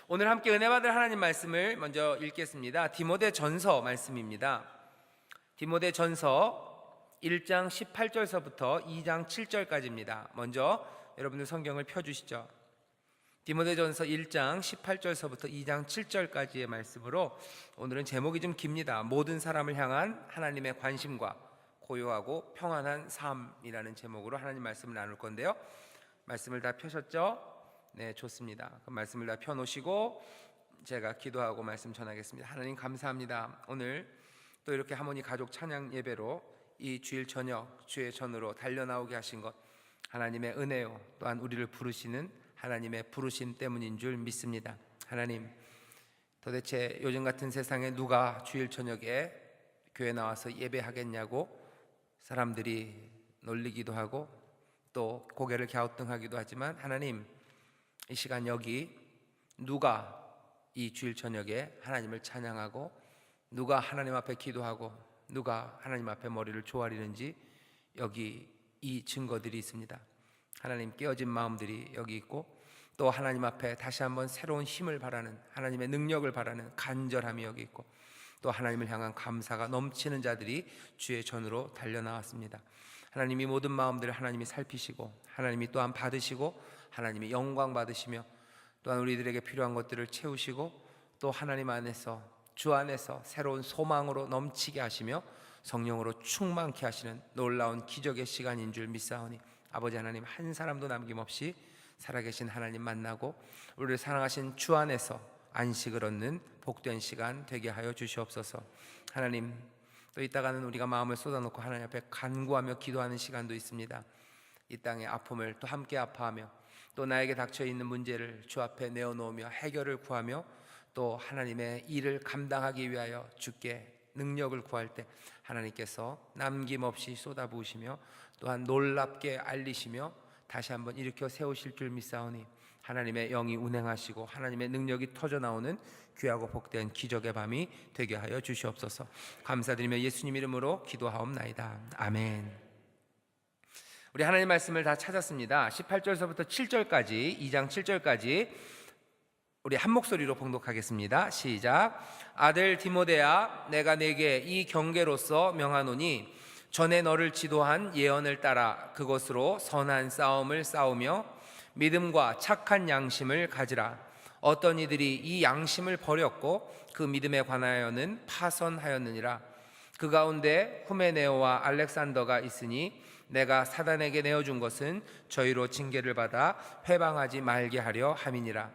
오늘 함께 은혜 받을 하나님 말씀을 먼저 읽겠습니다. 디모데전서 말씀입니다. 디모데전서 1장 18절서부터 2장 7절까지입니다. 먼저 여러분들 성경을 펴주시죠. 디모데전서 1장 18절서부터 2장 7절까지의 말씀으로 오늘은 제목이 좀 깁니다. 모든 사람을 향한 하나님의 관심과 고요하고 평안한 삶이라는 제목으로 하나님 말씀을 나눌 건데요. 말씀을 다 펴셨죠? 네, 좋습니다. 그 말씀을 다 펴놓으시고 제가 기도하고 말씀 전하겠습니다. 하나님 감사합니다. 오늘 또 이렇게 하모니 가족 찬양 예배로 이 주일 저녁 주의 전으로 달려나오게 하신 것 하나님의 은혜요, 또한 우리를 부르시는 하나님의 부르심 때문인 줄 믿습니다. 하나님, 도대체 요즘 같은 세상에 누가 주일 저녁에 교회 나와서 예배하겠냐고 사람들이 놀리기도 하고 또 고개를 갸우뚱하기도 하지만, 하나님, 이 시간 여기 누가 이 주일 저녁에 하나님을 찬양하고 누가 하나님 앞에 기도하고 누가 하나님 앞에 머리를 조아리는지 여기 이 증거들이 있습니다. 하나님, 깨어진 마음들이 여기 있고 또 하나님 앞에 다시 한번 새로운 힘을 바라는, 하나님의 능력을 바라는 간절함이 여기 있고 또 하나님을 향한 감사가 넘치는 자들이 주의 전으로 달려나왔습니다. 하나님이 모든 마음들을 하나님이 살피시고 하나님이 또한 받으시고 하나님이 영광 받으시며 또한 우리들에게 필요한 것들을 채우시고 또 하나님 안에서, 주 안에서 새로운 소망으로 넘치게 하시며 성령으로 충만케 하시는 놀라운 기적의 시간인 줄 믿사오니 아버지 하나님, 한 사람도 남김없이 살아계신 하나님 만나고 우리를 사랑하신 주 안에서 안식을 얻는 복된 시간 되게 하여 주시옵소서. 하나님, 또 이따가는 우리가 마음을 쏟아놓고 하나님 앞에 간구하며 기도하는 시간도 있습니다. 이 땅의 아픔을 또 함께 아파하며 또 나에게 닥쳐있는 문제를 주 앞에 내어놓으며 해결을 구하며 또 하나님의 일을 감당하기 위하여 주께 능력을 구할 때 하나님께서 남김없이 쏟아부으시며 또한 놀랍게 알리시며 다시 한번 일으켜 세우실 줄 믿사오니 하나님의 영이 운행하시고 하나님의 능력이 터져나오는 귀하고 복된 기적의 밤이 되게 하여 주시옵소서. 감사드리며 예수님 이름으로 기도하옵나이다. 아멘. 우리 하나님 말씀을 다 찾았습니다. 18절서부터 7절까지, 2장 7절까지 우리 한 목소리로 봉독하겠습니다. 시작. 아들 디모데야, 내가 네게 이 경계로서 명하노니 전에 너를 지도한 예언을 따라 그것으로 선한 싸움을 싸우며 믿음과 착한 양심을 가지라. 어떤 이들이 이 양심을 버렸고 그 믿음에 관하여는 파선하였느니라. 그 가운데 후메네오와 알렉산더가 있으니 내가 사단에게 내어준 것은 저희로 징계를 받아 회방하지 말게 하려 함이니라.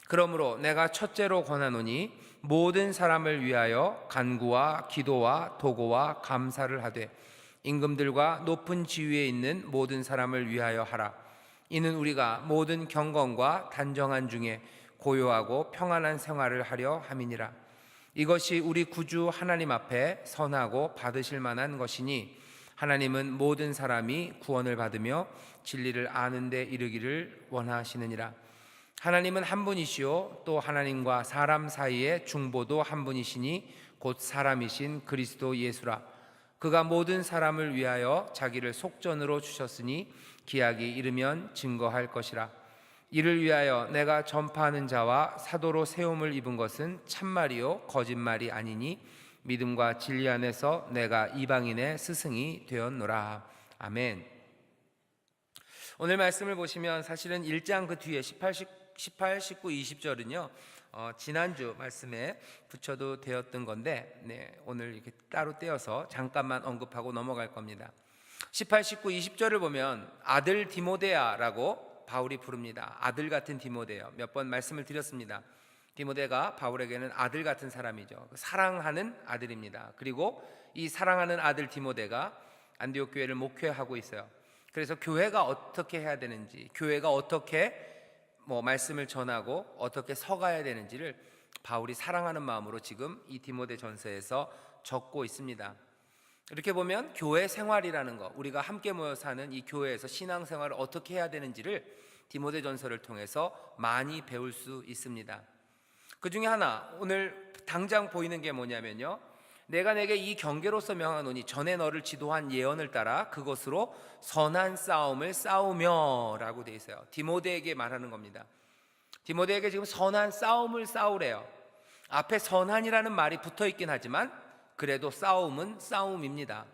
그러므로 내가 첫째로 권하노니 모든 사람을 위하여 간구와 기도와 도고와 감사를 하되 임금들과 높은 지위에 있는 모든 사람을 위하여 하라. 이는 우리가 모든 경건과 단정한 중에 고요하고 평안한 생활을 하려 함이니라. 이것이 우리 구주 하나님 앞에 선하고 받으실 만한 것이니 하나님은 모든 사람이 구원을 받으며 진리를 아는 데 이르기를 원하시느니라. 하나님은 한 분이시요 또 하나님과 사람 사이의 중보도 한 분이시니 곧 사람이신 그리스도 예수라. 그가 모든 사람을 위하여 자기를 속전으로 주셨으니 기약이 이르면 증거할 것이라. 이를 위하여 내가 전파하는 자와 사도로 세움을 입은 것은 참말이요 거짓말이 아니니 믿음과 진리 안에서 내가 이방인의 스승이 되었노라. 아멘. 오늘 말씀을 보시면 사실은 1장 그 뒤에 18, 19, 20절은요 지난주 말씀에 붙여도 되었던 건데 오늘 이렇게 따로 떼어서 잠깐만 언급하고 넘어갈 겁니다. 18, 19, 20절을 보면 아들 디모데야라고 바울이 부릅니다. 아들 같은 디모데요. 몇 번 말씀을 드렸습니다. 디모데가 바울에게는 아들 같은 사람이죠. 사랑하는 아들입니다. 그리고 이 사랑하는 아들 디모데가 안디옥 교회를 목회하고 있어요. 그래서 교회가 어떻게 해야 되는지, 교회가 어떻게 말씀을 전하고 어떻게 서가야 되는지를 바울이 사랑하는 마음으로 지금 이 디모데 전서에서 적고 있습니다. 이렇게 보면 교회 생활이라는 거, 우리가 함께 모여 사는 이 교회에서 신앙생활을 어떻게 해야 되는지를 디모데 전서를 통해서 많이 배울 수 있습니다. 그 중에 하나, 오늘 당장 보이는 게 뭐냐면요, 내가 내게 이 경계로서 명하노니 전에 너를 지도한 예언을 따라 그것으로 선한 싸움을 싸우며 라고 돼 있어요. 디모데에게 말하는 겁니다. 디모데에게 지금 선한 싸움을 싸우래요. 앞에 선한이라는 말이 붙어 있긴 하지만 그래도 싸움은 싸움입니다.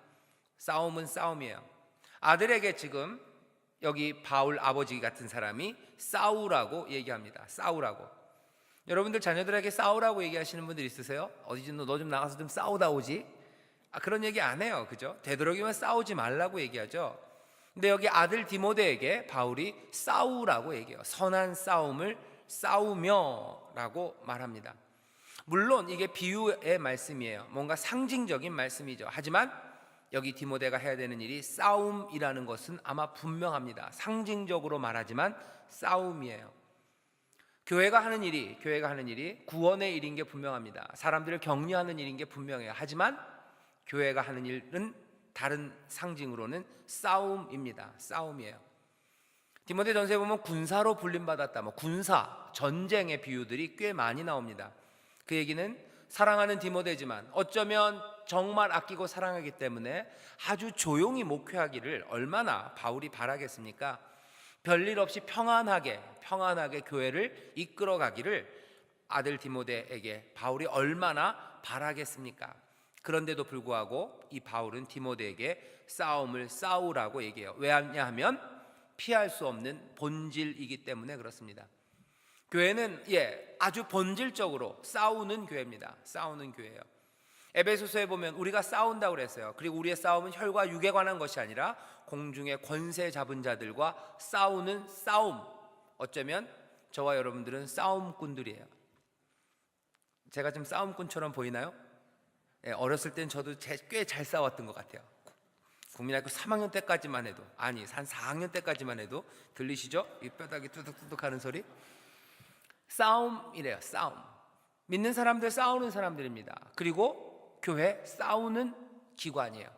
싸움은 싸움이에요. 아들에게 지금 여기 바울 아버지 같은 사람이 싸우라고 얘기합니다. 싸우라고. 여러분들 자녀들에게 싸우라고 얘기하시는 분들 있으세요? 어디 좀 너 좀 나가서 좀 싸우다 오지? 그런 얘기 안 해요. 그죠? 되도록이면 싸우지 말라고 얘기하죠. 근데 여기 아들 디모데에게 바울이 싸우라고 얘기해요. 선한 싸움을 싸우며 라고 말합니다. 물론 이게 비유의 말씀이에요. 뭔가 상징적인 말씀이죠. 하지만 여기 디모데가 해야 되는 일이 싸움이라는 것은 아마 분명합니다. 상징적으로 말하지만 싸움이에요. 교회가 하는 일이 구원의 일인 게 분명합니다. 사람들을 격려하는 일인 게 분명해요. 하지만 교회가 하는 일은 다른 상징으로는 싸움입니다. 싸움이에요. 디모데 전서에 보면 군사로 불림받았다, 군사, 전쟁의 비유들이 꽤 많이 나옵니다. 그 얘기는 사랑하는 디모데지만 어쩌면 정말 아끼고 사랑하기 때문에 아주 조용히 목회하기를 얼마나 바울이 바라겠습니까? 별일 없이 평안하게 교회를 이끌어가기를 아들 디모데에게 바울이 얼마나 바라겠습니까? 그런데도 불구하고 이 바울은 디모데에게 싸움을 싸우라고 얘기해요. 왜냐하면 피할 수 없는 본질이기 때문에 그렇습니다. 교회는 아주 본질적으로 싸우는 교회입니다. 싸우는 교회예요. 에베소서에 보면 우리가 싸운다고 그랬어요. 그리고 우리의 싸움은 혈과 육에 관한 것이 아니라 공중의 권세 잡은 자들과 싸우는 싸움. 어쩌면 저와 여러분들은 싸움꾼들이에요. 제가 좀 싸움꾼처럼 보이나요? 어렸을 땐 저도 꽤 잘 싸웠던 것 같아요. 국민학교 3학년 때까지만 해도, 한 4학년 때까지만 해도 들리시죠? 이 뼈다귀 뚜둑뚜둑 하는 소리. 싸움이래요. 싸움. 믿는 사람들 싸우는 사람들입니다. 그리고 교회 싸우는 기관이에요.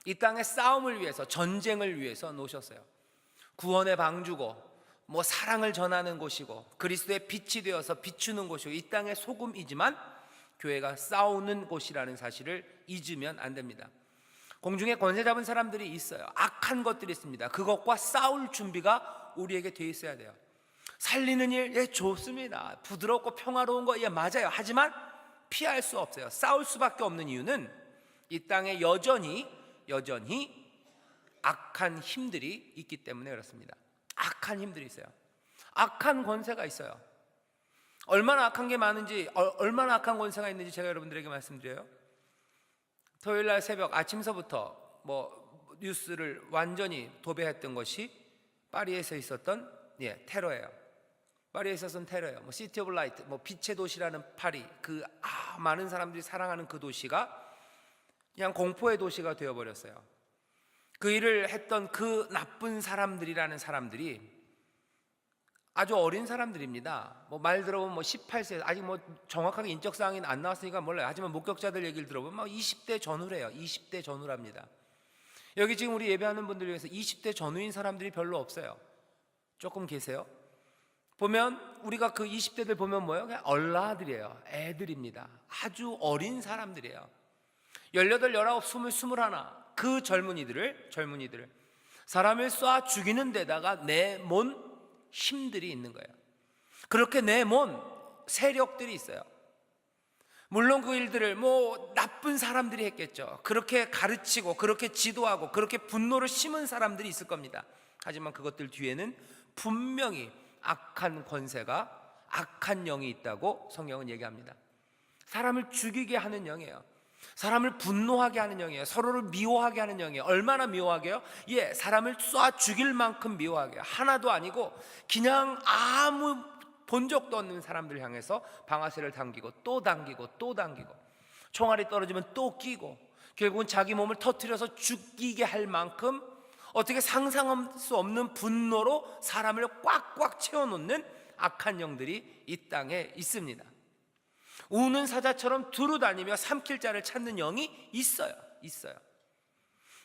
이 땅의 싸움을 위해서, 전쟁을 위해서 놓으셨어요. 구원의 방주고 사랑을 전하는 곳이고 그리스도의 빛이 되어서 비추는 곳이고 이 땅의 소금이지만 교회가 싸우는 곳이라는 사실을 잊으면 안 됩니다. 공중에 권세 잡은 사람들이 있어요. 악한 것들이 있습니다. 그것과 싸울 준비가 우리에게 돼 있어야 돼요. 살리는 일 좋습니다. 부드럽고 평화로운 거 맞아요. 하지만 피할 수 없어요. 싸울 수밖에 없는 이유는 이 땅에 여전히 악한 힘들이 있기 때문에 그렇습니다. 악한 힘들이 있어요. 악한 권세가 있어요. 얼마나 악한 게 많은지, 얼마나 악한 권세가 있는지 제가 여러분들에게 말씀드려요. 토요일날 새벽 아침서부터 뉴스를 완전히 도배했던 것이 파리에서 있었던 테러예요. 파리에 있었던 테러예요. 시티 오브 라이트, 빛의 도시라는 파리, 많은 사람들이 사랑하는 그 도시가 그냥 공포의 도시가 되어버렸어요. 그 일을 했던 그 나쁜 사람들이라는 사람들이 아주 어린 사람들입니다. 말 들어보면 18세, 아직 정확하게 인적 사항이 안 나왔으니까 몰라요. 하지만 목격자들 얘기를 들어보면 20대 전후래요. 20대 전후랍니다. 여기 지금 우리 예배하는 분들 중에서 20대 전후인 사람들이 별로 없어요. 조금 계세요. 보면 우리가 그 20대들 보면 뭐예요? 그냥 얼라들이에요. 애들입니다. 아주 어린 사람들이에요. 18, 19, 20, 21 그 젊은이들을 사람을 쏴 죽이는 데다가 내몬 힘들이 있는 거예요. 그렇게 내몬 세력들이 있어요. 물론 그 일들을 나쁜 사람들이 했겠죠. 그렇게 가르치고 그렇게 지도하고 그렇게 분노를 심은 사람들이 있을 겁니다. 하지만 그것들 뒤에는 분명히 악한 권세가, 악한 영이 있다고 성경은 얘기합니다. 사람을 죽이게 하는 영이에요. 사람을 분노하게 하는 영이에요. 서로를 미워하게 하는 영이에요. 얼마나 미워하게요? 사람을 쏴 죽일 만큼 미워하게요. 하나도 아니고 그냥 아무 본 적도 없는 사람들 향해서 방아쇠를 당기고 또 당기고 또 당기고 총알이 떨어지면 또 끼고 결국은 자기 몸을 터뜨려서 죽이게 할 만큼 어떻게 상상할 수 없는 분노로 사람을 꽉꽉 채워놓는 악한 영들이 이 땅에 있습니다. 우는 사자처럼 두루다니며 삼킬 자를 찾는 영이 있어요.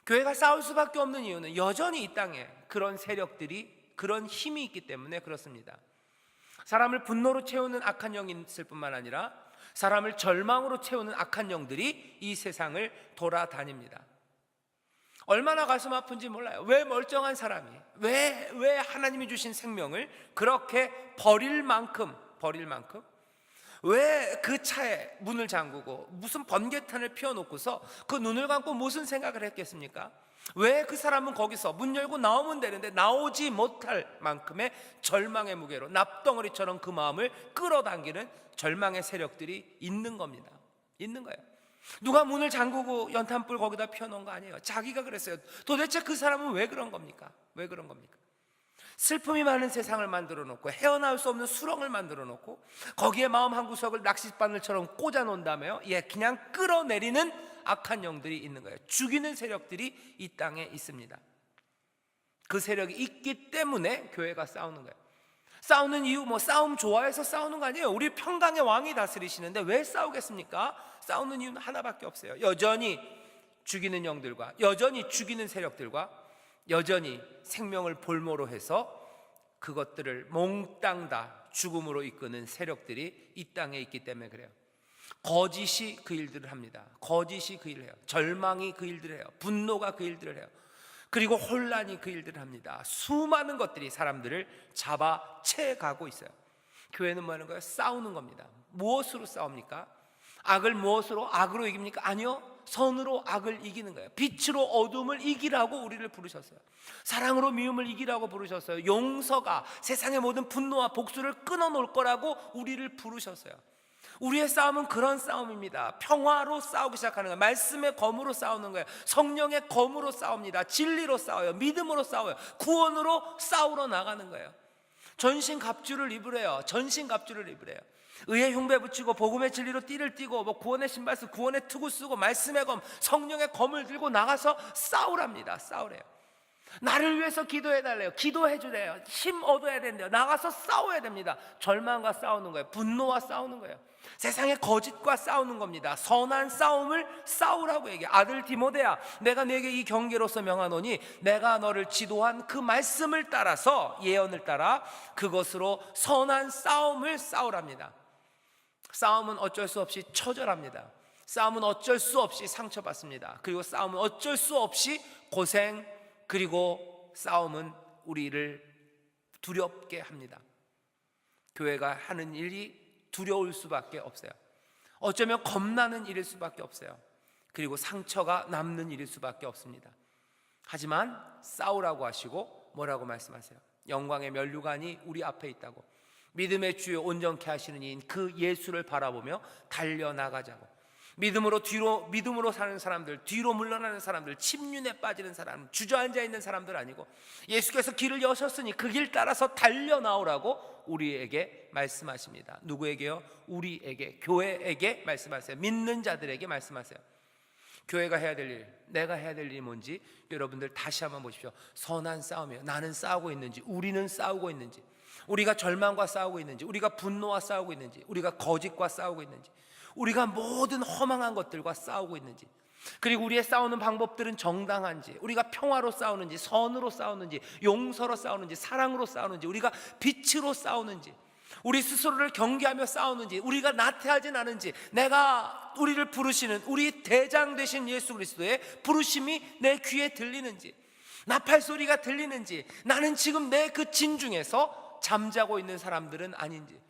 교회가 싸울 수밖에 없는 이유는 여전히 이 땅에 그런 세력들이, 그런 힘이 있기 때문에 그렇습니다. 사람을 분노로 채우는 악한 영이 있을 뿐만 아니라 사람을 절망으로 채우는 악한 영들이 이 세상을 돌아다닙니다. 얼마나 가슴 아픈지 몰라요. 왜 멀쩡한 사람이 왜 하나님이 주신 생명을 그렇게 버릴 만큼 왜 그 차에 문을 잠그고 무슨 번개탄을 피워놓고서 그 눈을 감고 무슨 생각을 했겠습니까? 왜 그 사람은 거기서 문 열고 나오면 되는데 나오지 못할 만큼의 절망의 무게로 납덩어리처럼 그 마음을 끌어당기는 절망의 세력들이 있는 겁니다. 있는 거예요. 누가 문을 잠그고 연탄불 거기다 피워놓은 거 아니에요. 자기가 그랬어요. 도대체 그 사람은 왜 그런 겁니까? 왜 그런 겁니까? 슬픔이 많은 세상을 만들어 놓고 헤어나올 수 없는 수렁을 만들어 놓고 거기에 마음 한 구석을 낚싯바늘처럼 꽂아 놓은다며요. 그냥 끌어내리는 악한 영들이 있는 거예요. 죽이는 세력들이 이 땅에 있습니다. 그 세력이 있기 때문에 교회가 싸우는 거예요. 싸우는 이유 싸움 좋아해서 싸우는 거 아니에요. 우리 평강의 왕이 다스리시는데 왜 싸우겠습니까? 싸우는 이유는 하나밖에 없어요. 여전히 죽이는 영들과 여전히 죽이는 세력들과 여전히 생명을 볼모로 해서 그것들을 몽땅 다 죽음으로 이끄는 세력들이 이 땅에 있기 때문에 그래요. 거짓이 그 일들을 합니다. 거짓이 그 일을 해요. 절망이 그 일들을 해요. 분노가 그 일들을 해요. 그리고 혼란이 그 일들을 합니다. 수많은 것들이 사람들을 잡아채가고 있어요. 교회는 뭐 하는 거예요? 싸우는 겁니다. 무엇으로 싸웁니까? 악을 무엇으로? 악으로 이깁니까? 아니요, 선으로 악을 이기는 거예요. 빛으로 어둠을 이기라고 우리를 부르셨어요. 사랑으로 미움을 이기라고 부르셨어요. 용서가 세상의 모든 분노와 복수를 끊어놓을 거라고 우리를 부르셨어요. 우리의 싸움은 그런 싸움입니다. 평화로 싸우기 시작하는 거예요. 말씀의 검으로 싸우는 거예요. 성령의 검으로 싸웁니다. 진리로 싸워요. 믿음으로 싸워요. 구원으로 싸우러 나가는 거예요. 전신갑주를 입으래요. 전신갑주를 입으래요. 의의 흉배 붙이고 복음의 진리로 띠를 띠고 구원의 신발 쓰고 구원의 투구 쓰고 말씀의 검, 성령의 검을 들고 나가서 싸우랍니다. 싸우래요. 나를 위해서 기도해달래요. 기도해주래요. 힘 얻어야 된대요. 나가서 싸워야 됩니다. 절망과 싸우는 거예요. 분노와 싸우는 거예요. 세상의 거짓과 싸우는 겁니다. 선한 싸움을 싸우라고 얘기해요. 아들 디모데야, 내가 네게 이 경계로서 명하노니 내가 너를 지도한 그 말씀을 따라서, 예언을 따라 그것으로 선한 싸움을 싸우랍니다. 싸움은 어쩔 수 없이 처절합니다. 싸움은 어쩔 수 없이 상처받습니다. 그리고 싸움은 어쩔 수 없이 고생, 그리고 싸움은 우리를 두렵게 합니다. 교회가 하는 일이 두려울 수밖에 없어요. 어쩌면 겁나는 일일 수밖에 없어요. 그리고 상처가 남는 일일 수밖에 없습니다. 하지만 싸우라고 하시고 뭐라고 말씀하세요? 영광의 면류관이 우리 앞에 있다고. 믿음의 주요 온전케 하시는 이인 그 예수를 바라보며 달려나가자고. 믿음으로 사는 사람들, 뒤로 물러나는 사람들, 침륜에 빠지는 사람, 주저앉아 있는 사람들 아니고 예수께서 길을 여셨으니 그 길 따라서 달려나오라고 우리에게 말씀하십니다. 누구에게요? 우리에게, 교회에게 말씀하세요. 믿는 자들에게 말씀하세요. 교회가 해야 될 일, 내가 해야 될 일이 뭔지 여러분들 다시 한번 보십시오. 선한 싸움이에요. 나는 싸우고 있는지, 우리는 싸우고 있는지, 우리가 절망과 싸우고 있는지, 우리가 분노와 싸우고 있는지, 우리가 거짓과 싸우고 있는지, 우리가 모든 허망한 것들과 싸우고 있는지, 그리고 우리의 싸우는 방법들은 정당한지, 우리가 평화로 싸우는지, 선으로 싸우는지, 용서로 싸우는지, 사랑으로 싸우는지, 우리가 빛으로 싸우는지, 우리 스스로를 경계하며 싸우는지, 우리가 나태하진 않은지, 내가 우리를 부르시는 우리 대장 되신 예수 그리스도의 부르심이 내 귀에 들리는지, 나팔 소리가 들리는지, 나는 지금 내 그 진중에서 잠자고 있는 사람들은 아닌지,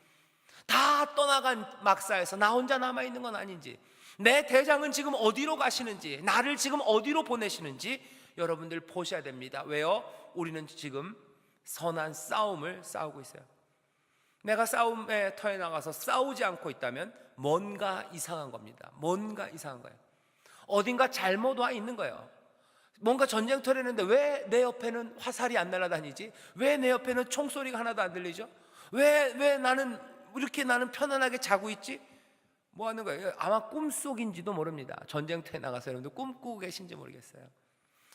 다 떠나간 막사에서 나 혼자 남아있는 건 아닌지, 내 대장은 지금 어디로 가시는지, 나를 지금 어디로 보내시는지 여러분들 보셔야 됩니다. 왜요? 우리는 지금 선한 싸움을 싸우고 있어요. 내가 싸움의 터에 나가서 싸우지 않고 있다면 뭔가 이상한 겁니다. 뭔가 이상한 거예요. 어딘가 잘못 와 있는 거예요. 뭔가 전쟁터를 했는데 왜 내 옆에는 화살이 안 날아다니지? 왜 내 옆에는 총소리가 하나도 안 들리죠? 왜 나는 이렇게 편안하게 자고 있지? 뭐 하는 거예요? 아마 꿈속인지도 모릅니다. 전쟁터에 나가서 여러분들 꿈꾸고 계신지 모르겠어요.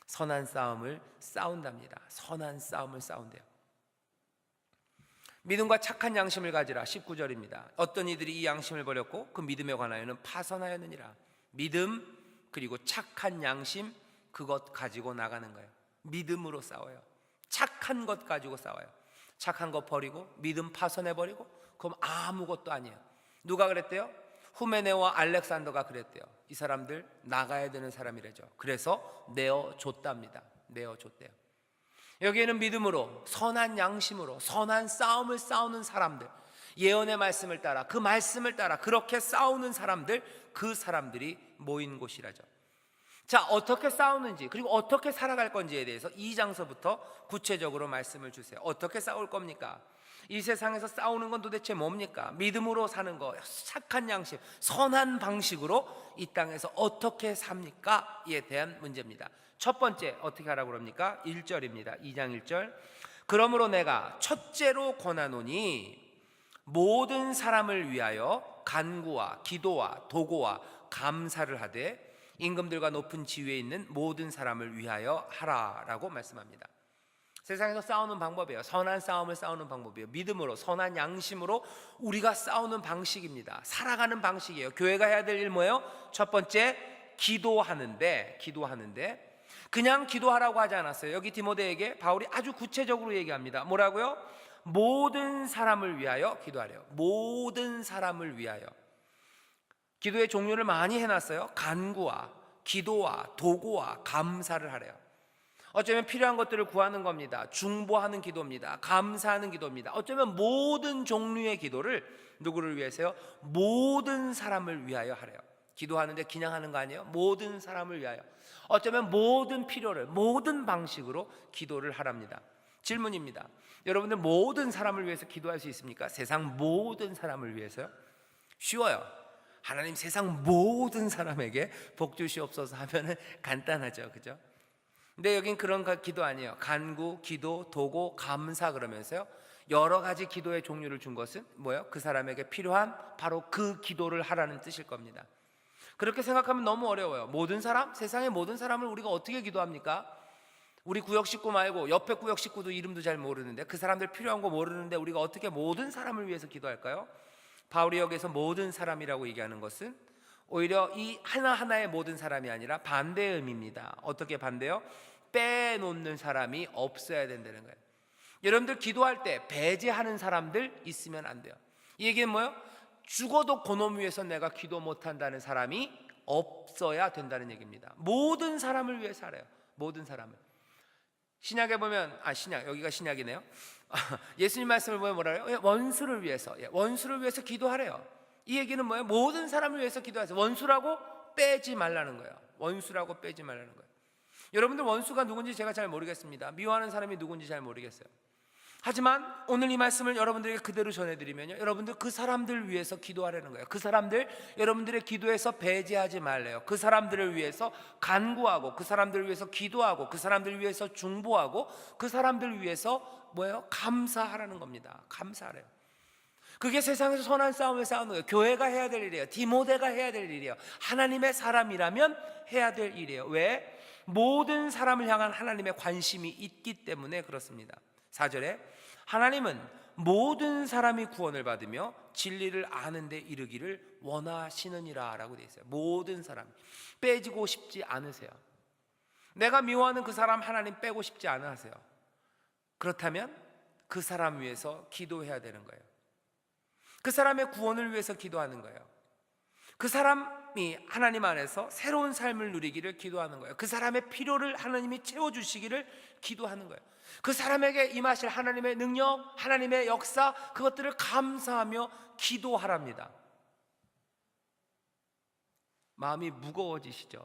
선한 싸움을 싸운답니다. 선한 싸움을 싸운대요. 믿음과 착한 양심을 가지라. 19절입니다. 어떤 이들이 이 양심을 버렸고 그 믿음에 관하여는 파선하였느니라. 믿음 그리고 착한 양심, 그것 가지고 나가는 거예요. 믿음으로 싸워요. 착한 것 가지고 싸워요. 착한 것 버리고 믿음 파선해버리고 그럼 아무것도 아니에요. 누가 그랬대요? 후메네와 알렉산더가 그랬대요. 이 사람들 나가야 되는 사람이래죠. 그래서 내어줬답니다. 내어줬대요. 여기에는 믿음으로, 선한 양심으로, 선한 싸움을 싸우는 사람들, 예언의 말씀을 따라, 그 말씀을 따라 그렇게 싸우는 사람들, 그 사람들이 모인 곳이라죠. 자, 어떻게 싸우는지, 그리고 어떻게 살아갈 건지에 대해서 2장서부터 구체적으로 말씀을 주세요. 어떻게 싸울 겁니까? 이 세상에서 싸우는 건 도대체 뭡니까? 믿음으로 사는 거, 착한 양심, 선한 방식으로 이 땅에서 어떻게 삽니까? 에 대한 문제입니다. 첫 번째, 어떻게 하라고 그럽니까? 1절입니다. 2장 1절. 그러므로 내가 첫째로 권하노니 모든 사람을 위하여 간구와 기도와 도고와 감사를 하되 임금들과 높은 지위에 있는 모든 사람을 위하여 하라라고 말씀합니다. 세상에서 싸우는 방법이에요. 선한 싸움을 싸우는 방법이에요. 믿음으로, 선한 양심으로 우리가 싸우는 방식입니다. 살아가는 방식이에요. 교회가 해야 될 일 뭐예요? 첫 번째, 기도하는데 그냥 기도하라고 하지 않았어요. 여기 디모데에게 바울이 아주 구체적으로 얘기합니다. 뭐라고요? 모든 사람을 위하여 기도하래요. 모든 사람을 위하여. 기도의 종류를 많이 해놨어요. 간구와 기도와 도고와 감사를 하래요. 어쩌면 필요한 것들을 구하는 겁니다. 중보하는 기도입니다. 감사하는 기도입니다. 어쩌면 모든 종류의 기도를 누구를 위해서요? 모든 사람을 위하여 하래요. 기도하는데 그냥 하는 거 아니에요? 모든 사람을 위하여. 어쩌면 모든 필요를, 모든 방식으로 기도를 하랍니다. 질문입니다. 여러분들 모든 사람을 위해서 기도할 수 있습니까? 세상 모든 사람을 위해서요? 쉬워요. 하나님 세상 모든 사람에게 복 주시옵소서 하면은 간단하죠, 그죠? 근데 여긴 그런 기도 아니에요. 간구, 기도, 도고, 감사 그러면서요, 여러 가지 기도의 종류를 준 것은 뭐예요? 그 사람에게 필요한 바로 그 기도를 하라는 뜻일 겁니다. 그렇게 생각하면 너무 어려워요. 모든 사람? 세상의 모든 사람을 우리가 어떻게 기도합니까? 우리 구역 식구 말고 옆에 구역 식구도 이름도 잘 모르는데, 그 사람들 필요한 거 모르는데 우리가 어떻게 모든 사람을 위해서 기도할까요? 바울이 여기서 모든 사람이라고 얘기하는 것은 오히려 이 하나하나의 모든 사람이 아니라 반대의 의미입니다. 어떻게 반대요? 빼놓는 사람이 없어야 된다는 거예요. 여러분들 기도할 때 배제하는 사람들 있으면 안 돼요. 이 얘기는 뭐예요? 죽어도 그놈 위해서 내가 기도 못한다는 사람이 없어야 된다는 얘기입니다. 모든 사람을 위해서 하래요. 모든 사람을. 신약에 보면 신약, 여기가 신약이네요. 예수님 말씀을 보면 뭐라요? 원수를 위해서, 원수를 위해서 기도하래요. 이 얘기는 뭐예요? 모든 사람을 위해서 기도하세요. 원수라고 빼지 말라는 거예요. 원수라고 빼지 말라는 거예요. 여러분들 원수가 누군지 제가 잘 모르겠습니다. 미워하는 사람이 누군지 잘 모르겠어요. 하지만 오늘 이 말씀을 여러분들에게 그대로 전해드리면요, 여러분들 그 사람들 위해서 기도하라는 거예요. 그 사람들 여러분들의 기도에서 배제하지 말래요. 그 사람들을 위해서 간구하고, 그 사람들을 위해서 기도하고, 그 사람들을 위해서 중보하고, 그 사람들을 위해서 뭐예요? 감사하라는 겁니다. 감사하래요. 그게 세상에서 선한 싸움을 싸우는 거예요. 교회가 해야 될 일이에요. 디모데가 해야 될 일이에요. 하나님의 사람이라면 해야 될 일이에요. 왜? 모든 사람을 향한 하나님의 관심이 있기 때문에 그렇습니다. 4절에 하나님은 모든 사람이 구원을 받으며 진리를 아는 데 이르기를 원하시느니라 라고 되어 있어요. 모든 사람 빼지고 싶지 않으세요. 내가 미워하는 그 사람 하나님 빼고 싶지 않으세요. 그렇다면 그 사람 위해서 기도해야 되는 거예요. 그 사람의 구원을 위해서 기도하는 거예요. 그 사람이 하나님 안에서 새로운 삶을 누리기를 기도하는 거예요. 그 사람의 필요를 하나님이 채워주시기를 기도하는 거예요. 그 사람에게 임하실 하나님의 능력, 하나님의 역사, 그것들을 감사하며 기도하랍니다. 마음이 무거워지시죠?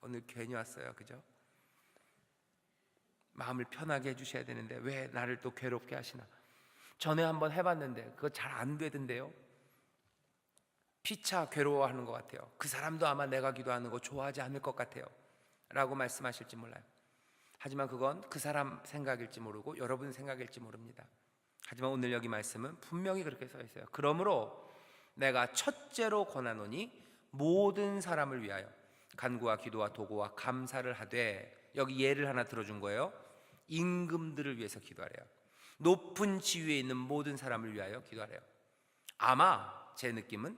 오늘 괜히 왔어요, 그죠? 마음을 편하게 해주셔야 되는데 왜 나를 또 괴롭게 하시나? 전에 한번 해봤는데 그거 잘 안 되던데요. 피차 괴로워하는 것 같아요. 그 사람도 아마 내가 기도하는 거 좋아하지 않을 것 같아요 라고 말씀하실지 몰라요. 하지만 그건 그 사람 생각일지 모르고 여러분 생각일지 모릅니다. 하지만 오늘 여기 말씀은 분명히 그렇게 써 있어요. 그러므로 내가 첫째로 권하노니 모든 사람을 위하여 간구와 기도와 도고와 감사를 하되, 여기 예를 하나 들어준 거예요. 임금들을 위해서 기도하래요. 높은 지위에 있는 모든 사람을 위하여 기도하래요. 아마 제 느낌은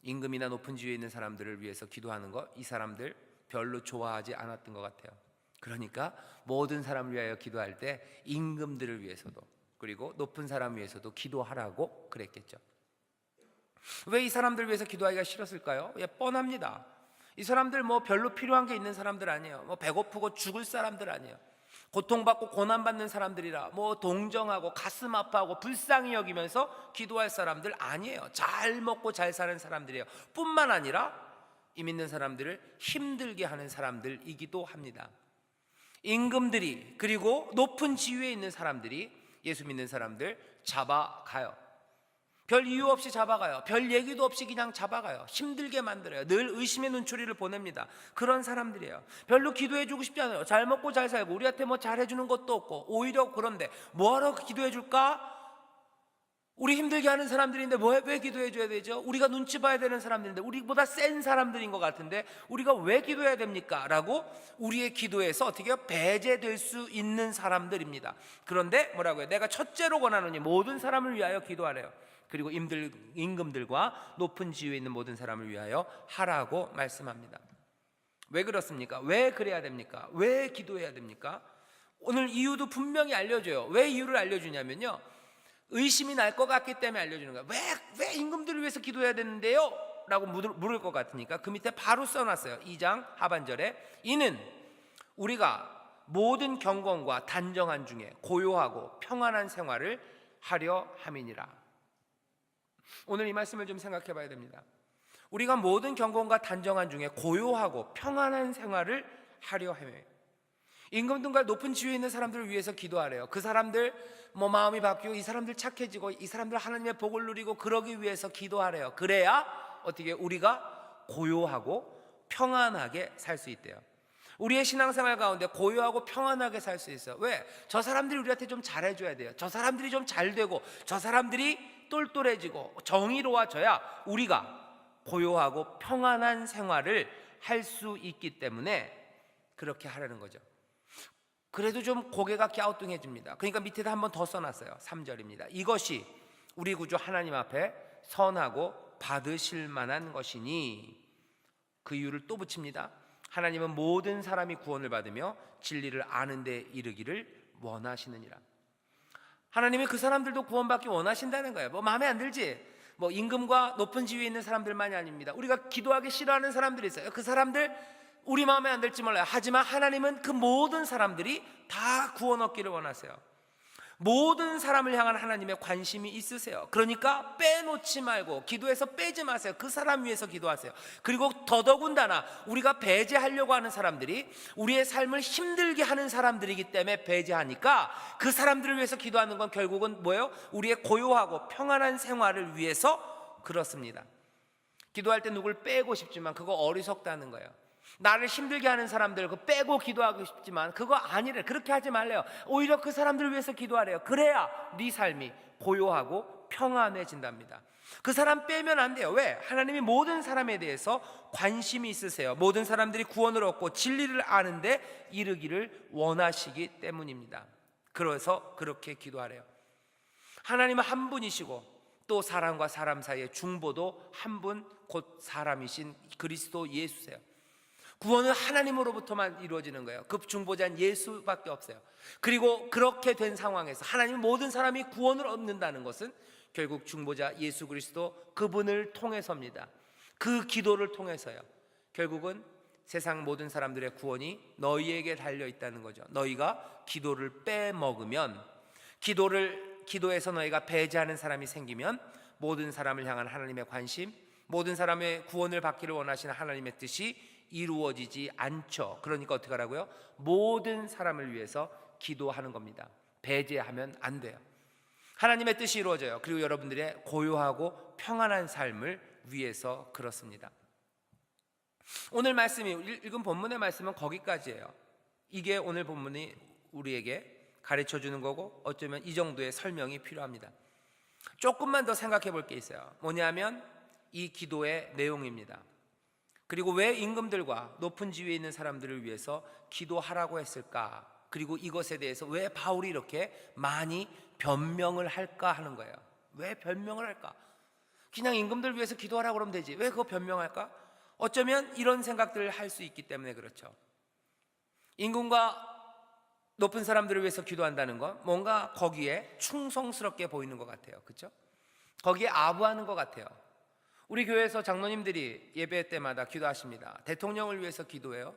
임금이나 높은 지위에 있는 사람들을 위해서 기도하는 거, 이 사람들 별로 좋아하지 않았던 것 같아요. 그러니까 모든 사람을 위하여 기도할 때 임금들을 위해서도, 그리고 높은 사람 위해서도 기도하라고 그랬겠죠. 왜 이 사람들 위해서 기도하기가 싫었을까요? 예, 뻔합니다. 이 사람들 뭐 별로 필요한 게 있는 사람들 아니에요. 뭐 배고프고 죽을 사람들 아니에요. 고통받고 고난받는 사람들이라 뭐 동정하고 가슴 아파하고 불쌍히 여기면서 기도할 사람들 아니에요. 잘 먹고 잘 사는 사람들이에요. 뿐만 아니라 이 믿는 사람들을 힘들게 하는 사람들이기도 합니다. 임금들이, 그리고 높은 지위에 있는 사람들이 예수 믿는 사람들 잡아가요. 별 이유 없이 잡아가요. 별 얘기도 없이 그냥 잡아가요. 힘들게 만들어요. 늘 의심의 눈초리를 보냅니다. 그런 사람들이에요. 별로 기도해주고 싶지 않아요. 잘 먹고 잘 살고 우리한테 뭐 잘해주는 것도 없고, 오히려 그런데 뭐하러 기도해줄까? 우리 힘들게 하는 사람들인데 왜 기도해줘야 되죠? 우리가 눈치 봐야 되는 사람들인데, 우리보다 센 사람들인 것 같은데 우리가 왜 기도해야 됩니까? 라고 우리의 기도에서 어떻게 배제될 수 있는 사람들입니다. 그런데 뭐라고요? 내가 첫째로 권하노니 모든 사람을 위하여 기도하래요. 그리고 임금들과 높은 지위에 있는 모든 사람을 위하여 하라고 말씀합니다. 왜 그렇습니까? 왜 그래야 됩니까? 왜 기도해야 됩니까? 오늘 이유도 분명히 알려줘요. 왜 이유를 알려주냐면요, 의심이 날 것 같기 때문에 알려주는 거예요. 왜 임금들을 위해서 기도해야 되는데요? 라고 물을 것 같으니까 그 밑에 바로 써놨어요. 2장 하반절에, 이는 우리가 모든 경건과 단정한 중에 고요하고 평안한 생활을 하려 함이니라. 오늘 이 말씀을 좀 생각해 봐야 됩니다. 우리가 모든 경건과 단정한 중에 고요하고 평안한 생활을 하려 함이에요. 임금들과 높은 지위에 있는 사람들을 위해서 기도하래요. 그 사람들 뭐 마음이 바뀌고 이 사람들 착해지고 이 사람들 하나님의 복을 누리고 그러기 위해서 기도하래요. 그래야 어떻게 우리가 고요하고 평안하게 살 수 있대요. 우리의 신앙생활 가운데 고요하고 평안하게 살 수 있어요. 왜? 저 사람들이 우리한테 좀 잘해줘야 돼요. 저 사람들이 좀 잘되고 저 사람들이 똘똘해지고 정의로워져야 우리가 고요하고 평안한 생활을 할 수 있기 때문에 그렇게 하라는 거죠. 그래도 좀 고개가 갸우뚱해집니다. 그러니까 밑에다 한 번 더 써놨어요. 3절입니다. 이것이 우리 구주 하나님 앞에 선하고 받으실 만한 것이니, 그 이유를 또 붙입니다. 하나님은 모든 사람이 구원을 받으며 진리를 아는 데 이르기를 원하시느니라. 하나님이 그 사람들도 구원받기 원하신다는 거예요. 뭐 마음에 안 들지? 뭐 임금과 높은 지위에 있는 사람들만이 아닙니다. 우리가 기도하기 싫어하는 사람들이 있어요. 그 사람들 우리 마음에 안 들지 몰라요. 하지만 하나님은 그 모든 사람들이 다 구원 얻기를 원하세요. 모든 사람을 향한 하나님의 관심이 있으세요. 그러니까 빼놓지 말고 기도에서 빼지 마세요. 그 사람 위해서 기도하세요. 그리고 더더군다나 우리가 배제하려고 하는 사람들이 우리의 삶을 힘들게 하는 사람들이기 때문에 배제하니까 그 사람들을 위해서 기도하는 건 결국은 뭐예요? 우리의 고요하고 평안한 생활을 위해서 그렇습니다. 기도할 때 누굴 빼고 싶지만 그거 어리석다는 거예요. 나를 힘들게 하는 사람들 그 빼고 기도하고 싶지만 그거 아니래. 그렇게 하지 말래요. 오히려 그 사람들을 위해서 기도하래요. 그래야 네 삶이 고요하고 평안해진답니다. 그 사람 빼면 안 돼요. 왜? 하나님이 모든 사람에 대해서 관심이 있으세요. 모든 사람들이 구원을 얻고 진리를 아는데 이르기를 원하시기 때문입니다. 그래서 그렇게 기도하래요. 하나님은 한 분이시고 또 사람과 사람 사이의 중보도 한 분, 곧 사람이신 그리스도 예수세요. 구원은 하나님으로부터만 이루어지는 거예요. 그 중보자는 예수밖에 없어요. 그리고 그렇게 된 상황에서 하나님 모든 사람이 구원을 얻는다는 것은 결국 중보자 예수 그리스도 그분을 통해서입니다. 그 기도를 통해서요. 결국은 세상 모든 사람들의 구원이 너희에게 달려 있다는 거죠. 너희가 기도를 빼먹으면, 기도에서 너희가 배제하는 사람이 생기면 모든 사람을 향한 하나님의 관심, 모든 사람의 구원을 받기를 원하시는 하나님의 뜻이 이루어지지 않죠. 그러니까 어떻게 하라고요? 모든 사람을 위해서 기도하는 겁니다. 배제하면 안 돼요. 하나님의 뜻이 이루어져요. 그리고 여러분들의 고요하고 평안한 삶을 위해서 그렇습니다. 오늘 말씀이, 읽은 본문의 말씀은 거기까지예요. 이게 오늘 본문이 우리에게 가르쳐주는 거고 어쩌면 이 정도의 설명이 필요합니다. 조금만 더 생각해 볼 게 있어요. 뭐냐면 이 기도의 내용입니다. 그리고 왜 임금들과 높은 지위에 있는 사람들을 위해서 기도하라고 했을까? 그리고 이것에 대해서 왜 바울이 이렇게 많이 변명을 할까 하는 거예요. 왜 변명을 할까? 그냥 임금들 위해서 기도하라고 그러면 되지. 왜 그거 변명할까? 어쩌면 이런 생각들을 할 수 있기 때문에 그렇죠. 임금과 높은 사람들을 위해서 기도한다는 건 뭔가 거기에 충성스럽게 보이는 것 같아요. 그렇죠? 거기에 아부하는 것 같아요. 우리 교회에서 장로님들이 예배 때마다 기도하십니다. 대통령을 위해서 기도해요.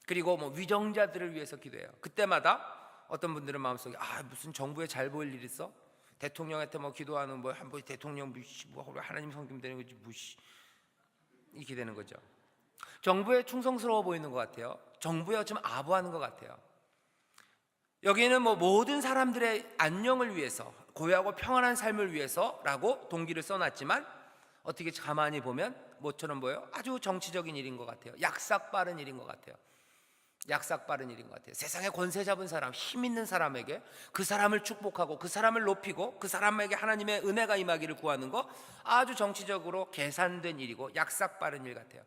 그리고 위정자들을 위해서 기도해요. 그때마다 어떤 분들은 마음속에 무슨 정부에 잘 보일 일 있어? 대통령한테 기도하는 한번 대통령 하나님 섬기면 되는 거지 이렇게 되는 거죠. 정부에 충성스러워 보이는 것 같아요. 정부에 좀 아부하는 것 같아요. 여기에는 모든 사람들의 안녕을 위해서, 고요하고 평안한 삶을 위해서라고 동기를 써놨지만 어떻게 가만히 보면 뭐처럼 보여요? 아주 정치적인 일인 것 같아요. 약삭빠른 일인 것 같아요. 약삭빠른 일인 것 같아요. 세상에 권세 잡은 사람, 힘 있는 사람에게 그 사람을 축복하고 그 사람을 높이고 그 사람에게 하나님의 은혜가 임하기를 구하는 거 아주 정치적으로 계산된 일이고 약삭빠른 일 같아요.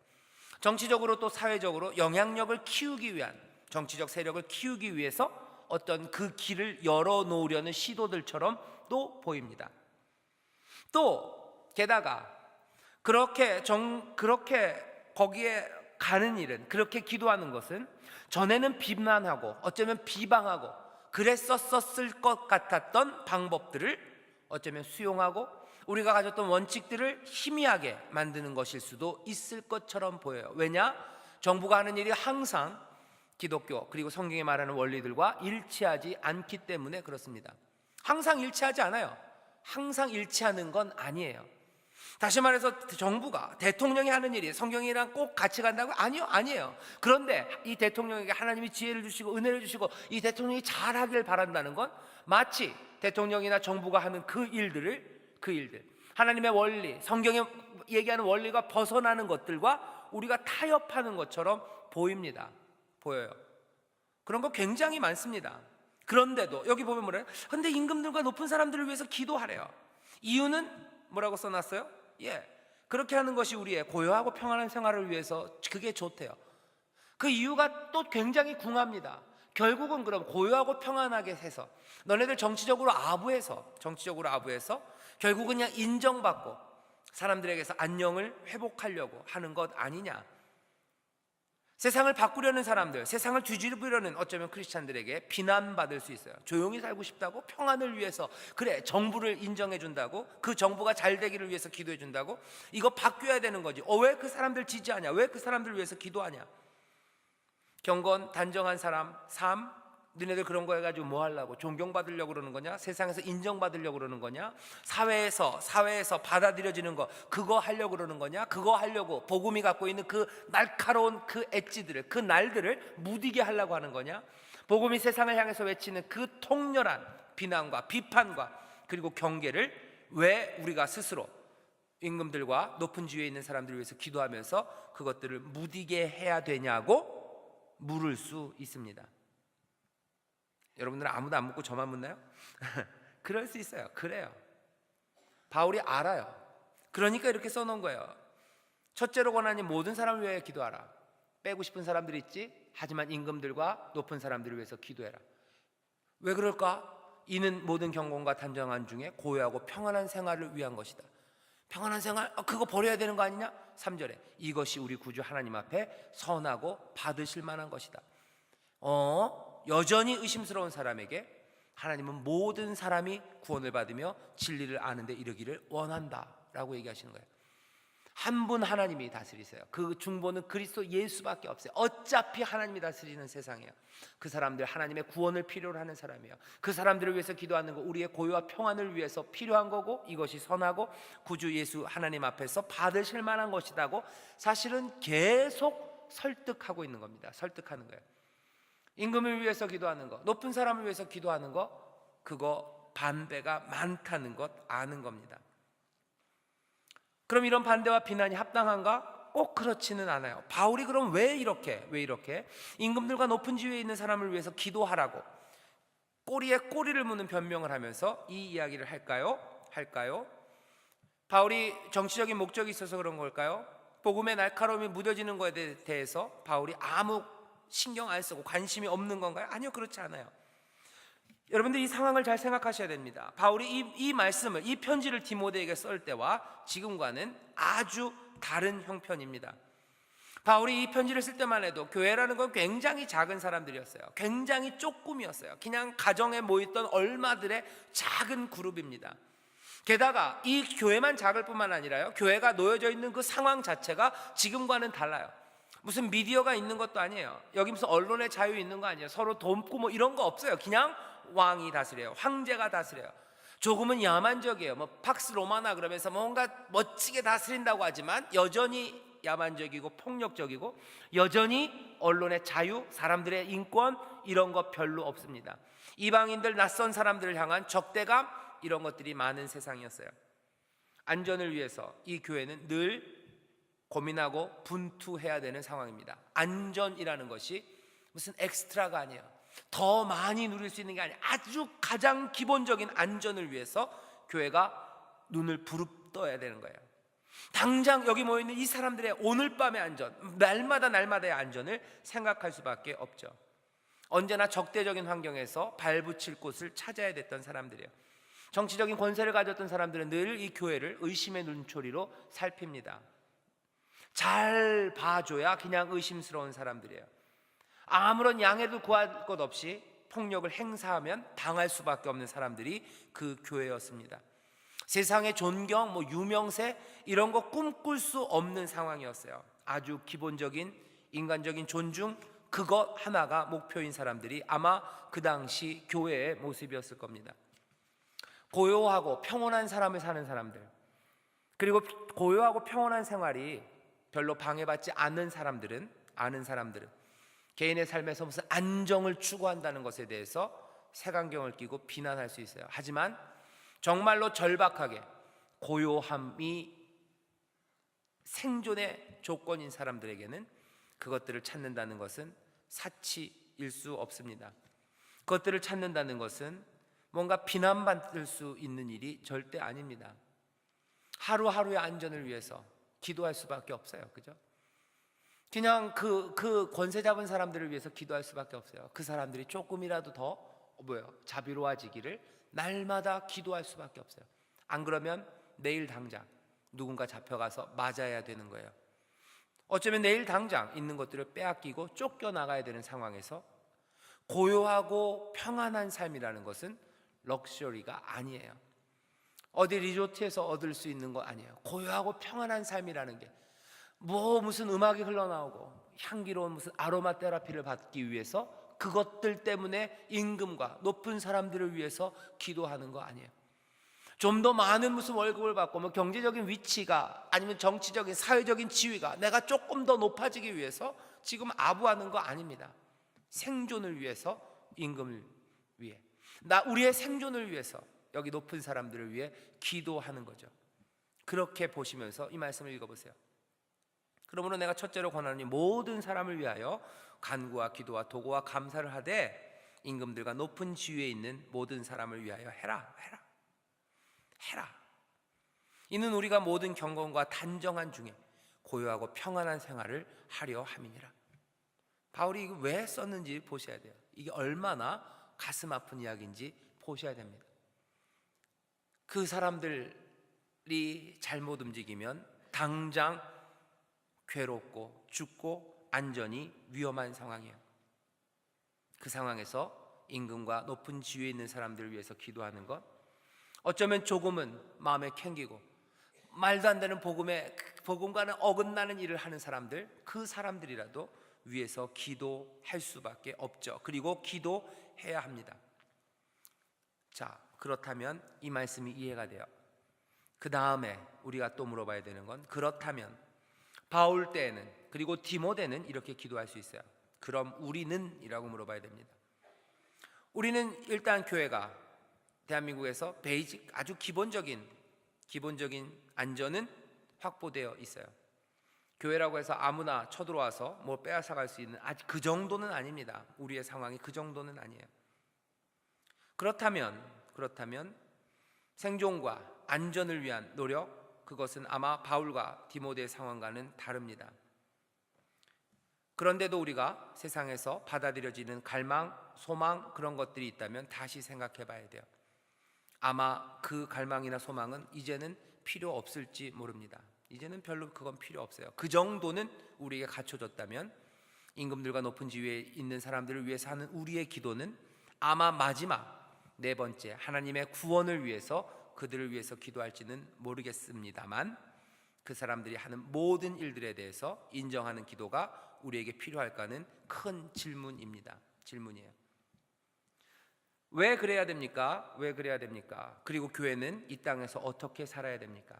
정치적으로 또 사회적으로 영향력을 키우기 위한, 정치적 세력을 키우기 위해서 어떤 그 길을 열어놓으려는 시도들처럼 또 보입니다. 또 게다가 그렇게 거기에 가는 일은, 그렇게 기도하는 것은 전에는 비난하고 어쩌면 비방하고 그랬었을 것 같았던 방법들을 어쩌면 수용하고 우리가 가졌던 원칙들을 희미하게 만드는 것일 수도 있을 것처럼 보여요. 왜냐? 정부가 하는 일이 항상 기독교 그리고 성경이 말하는 원리들과 일치하지 않기 때문에 그렇습니다. 항상 일치하지 않아요. 항상 일치하는 건 아니에요. 다시 말해서 정부가, 대통령이 하는 일이 성경이랑 꼭 같이 간다고? 아니에요. 그런데 이 대통령에게 하나님이 지혜를 주시고 은혜를 주시고 이 대통령이 잘하길 바란다는 건 마치 대통령이나 정부가 하는 그 일들 하나님의 원리, 성경에 얘기하는 원리가 벗어나는 것들과 우리가 타협하는 것처럼 보여요. 그런 거 굉장히 많습니다. 그런데도 여기 보면 뭐래요? 근데 임금들과 높은 사람들을 위해서 기도하래요. 이유는 뭐라고 써놨어요? 그렇게 하는 것이 우리의 고요하고 평안한 생활을 위해서 그게 좋대요. 그 이유가 또 굉장히 궁합니다. 결국은 그럼 고요하고 평안하게 해서 너네들 정치적으로 아부해서 결국은 그냥 인정받고 사람들에게서 안녕을 회복하려고 하는 것 아니냐. 세상을 바꾸려는 사람들, 세상을 뒤집으려는 어쩌면 크리스찬들에게 비난받을 수 있어요. 조용히 살고 싶다고? 평안을 위해서, 그래 정부를 인정해 준다고? 그 정부가 잘 되기를 위해서 기도해 준다고? 이거 바뀌어야 되는 거지. 왜 그 사람들 지지하냐? 왜 그 사람들을 위해서 기도하냐? 경건 단정한 사람 삶, 너네들 그런 거 해가지고 뭐 하려고? 존경받으려고 그러는 거냐? 세상에서 인정받으려고 그러는 거냐? 사회에서 받아들여지는 거 그거 하려고 그러는 거냐? 그거 하려고 복음이 갖고 있는 그 날카로운 그 엣지들을, 그 날들을 무디게 하려고 하는 거냐? 복음이 세상을 향해서 외치는 그 통렬한 비난과 비판과 그리고 경계를 왜 우리가 스스로 임금들과 높은 지위에 있는 사람들을 위해서 기도하면서 그것들을 무디게 해야 되냐고 물을 수 있습니다. 여러분들은 아무도 안 묻고 저만 묻나요? 그럴 수 있어요. 그래요. 바울이 알아요. 그러니까 이렇게 써놓은 거예요. 첫째로 권하니 모든 사람을 위해 기도하라. 빼고 싶은 사람들 있지? 하지만 임금들과 높은 사람들을 위해서 기도해라. 왜 그럴까? 이는 모든 경건과 단정한 중에 고요하고 평안한 생활을 위한 것이다. 평안한 생활? 그거 버려야 되는 거 아니냐? 3절에 이것이 우리 구주 하나님 앞에 선하고 받으실 만한 것이다. 여전히 의심스러운 사람에게 하나님은 모든 사람이 구원을 받으며 진리를 아는 데 이르기를 원한다라고 얘기하시는 거예요. 한 분 하나님이 다스리세요. 그 중보는 그리스도 예수밖에 없어요. 어차피 하나님이 다스리는 세상이에요. 그 사람들 하나님의 구원을 필요로 하는 사람이에요. 그 사람들을 위해서 기도하는 거 우리의 고요와 평안을 위해서 필요한 거고 이것이 선하고 구주 예수 하나님 앞에서 받으실 만한 것이다고 사실은 계속 설득하고 있는 겁니다. 설득하는 거예요. 임금을 위해서 기도하는 것, 높은 사람을 위해서 기도하는 것, 그거 반대가 많다는 것 아는 겁니다. 그럼 이런 반대와 비난이 합당한가? 꼭 그렇지는 않아요. 바울이 그럼 왜 이렇게 임금들과 높은 지위에 있는 사람을 위해서 기도하라고 꼬리에 꼬리를 무는 변명을 하면서 이 이야기를 할까요? 바울이 정치적인 목적이 있어서 그런 걸까요? 복음의 날카로움이 무뎌지는 것에 대해서 바울이 아무 신경 안 쓰고 관심이 없는 건가요? 아니요, 그렇지 않아요. 여러분들 이 상황을 잘 생각하셔야 됩니다. 바울이 이 말씀을, 이 편지를 디모데에게 쓸 때와 지금과는 아주 다른 형편입니다. 바울이 이 편지를 쓸 때만 해도 교회라는 건 굉장히 작은 사람들이었어요. 굉장히 쪼꾸미였어요. 그냥 가정에 모였던 얼마들의 작은 그룹입니다. 게다가 이 교회만 작을 뿐만 아니라요, 교회가 놓여져 있는 그 상황 자체가 지금과는 달라요. 무슨 미디어가 있는 것도 아니에요. 여기 무슨 언론의 자유 있는 거 아니에요. 서로 돕고 뭐 이런 거 없어요. 그냥 왕이 다스려요. 황제가 다스려요. 조금은 야만적이에요. 뭐 팍스 로마나 그러면서 뭔가 멋지게 다스린다고 하지만 여전히 야만적이고 폭력적이고, 여전히 언론의 자유, 사람들의 인권 이런 거 별로 없습니다. 이방인들, 낯선 사람들을 향한 적대감 이런 것들이 많은 세상이었어요. 안전을 위해서 이 교회는 늘 고민하고 분투해야 되는 상황입니다. 안전이라는 것이 무슨 엑스트라가 아니에요. 더 많이 누릴 수 있는 게 아니에요. 아주 가장 기본적인 안전을 위해서 교회가 눈을 부릅떠야 되는 거예요. 당장 여기 모여있는 이 사람들의 오늘 밤의 안전, 날마다의 안전을 생각할 수밖에 없죠. 언제나 적대적인 환경에서 발붙일 곳을 찾아야 됐던 사람들이에요. 정치적인 권세를 가졌던 사람들은 늘 이 교회를 의심의 눈초리로 살핍니다. 잘 봐줘야 그냥 의심스러운 사람들이에요. 아무런 양해도 구할 것 없이 폭력을 행사하면 당할 수밖에 없는 사람들이 그 교회였습니다. 세상의 존경, 유명세 이런 거 꿈꿀 수 없는 상황이었어요. 아주 기본적인 인간적인 존중, 그것 하나가 목표인 사람들이 아마 그 당시 교회의 모습이었을 겁니다. 고요하고 평온한 삶을 사는 사람들, 그리고 고요하고 평온한 생활이 별로 방해받지 않는 사람들은, 개인의 삶에서 무슨 안정을 추구한다는 것에 대해서 색안경을 끼고 비난할 수 있어요. 하지만 정말로 절박하게 고요함이 생존의 조건인 사람들에게는 그것들을 찾는다는 것은 사치일 수 없습니다. 그것들을 찾는다는 것은 뭔가 비난받을 수 있는 일이 절대 아닙니다. 하루하루의 안전을 위해서 기도할 수밖에 없어요. 그죠? 그냥 그 권세 잡은 사람들을 위해서 기도할 수밖에 없어요. 그 사람들이 조금이라도 더 자비로워지기를 날마다 기도할 수밖에 없어요. 안 그러면 내일 당장 누군가 잡혀가서 맞아야 되는 거예요. 어쩌면 내일 당장 있는 것들을 빼앗기고 쫓겨나가야 되는 상황에서 고요하고 평안한 삶이라는 것은 럭셔리가 아니에요. 어디 리조트에서 얻을 수 있는 거 아니에요. 고요하고 평안한 삶이라는 게 무슨 음악이 흘러나오고 향기로운 무슨 아로마 테라피를 받기 위해서 그것들 때문에 임금과 높은 사람들을 위해서 기도하는 거 아니에요. 좀 더 많은 무슨 월급을 받고 경제적인 위치가 아니면 정치적인 사회적인 지위가 내가 조금 더 높아지기 위해서 지금 아부하는 거 아닙니다. 생존을 위해서, 임금을 위해, 우리의 생존을 위해서 여기 높은 사람들을 위해 기도하는 거죠. 그렇게 보시면서 이 말씀을 읽어보세요. 그러므로 내가 첫째로 권하노니 모든 사람을 위하여 간구와 기도와 도구와 감사를 하되 임금들과 높은 지위에 있는 모든 사람을 위하여 해라. 이는 우리가 모든 경건과 단정한 중에 고요하고 평안한 생활을 하려 함이니라. 바울이 이거 왜 썼는지 보셔야 돼요. 이게 얼마나 가슴 아픈 이야기인지 보셔야 됩니다. 그 사람들이 잘못 움직이면 당장 괴롭고 죽고 안전이 위험한 상황이에요. 그 상황에서 임금과 높은 지위에 있는 사람들을 위해서 기도하는 것, 어쩌면 조금은 마음에 캥기고 말도 안 되는 복음과는 어긋나는 일을 하는 사람들, 그 사람들이라도 위해서 기도할 수밖에 없죠. 그리고 기도해야 합니다. 자, 그렇다면 이 말씀이 이해가 돼요. 그 다음에 우리가 또 물어봐야 되는 건, 그렇다면 바울 때에는, 그리고 디모데는 이렇게 기도할 수 있어요. 그럼 우리는? 이라고 물어봐야 됩니다. 우리는 일단 교회가 대한민국에서 베이직, 아주 기본적인 안전은 확보되어 있어요. 교회라고 해서 아무나 쳐들어와서 빼앗아갈 수 있는 아직 그 정도는 아닙니다. 우리의 상황이 그 정도는 아니에요. 그렇다면 생존과 안전을 위한 노력, 그것은 아마 바울과 디모데의 상황과는 다릅니다. 그런데도 우리가 세상에서 받아들여지는 갈망, 소망, 그런 것들이 있다면 다시 생각해 봐야 돼요. 아마 그 갈망이나 소망은 이제는 필요 없을지 모릅니다. 이제는 별로 그건 필요 없어요. 그 정도는 우리에게 갖춰졌다면 임금들과 높은 지위에 있는 사람들을 위해서 하는 우리의 기도는 아마 마지막 네 번째 하나님의 구원을 위해서 그들을 위해서 기도할지는 모르겠습니다만 그 사람들이 하는 모든 일들에 대해서 인정하는 기도가 우리에게 필요할까는 큰 질문입니다. 질문이에요. 왜 그래야 됩니까? 왜 그래야 됩니까? 그리고 교회는 이 땅에서 어떻게 살아야 됩니까?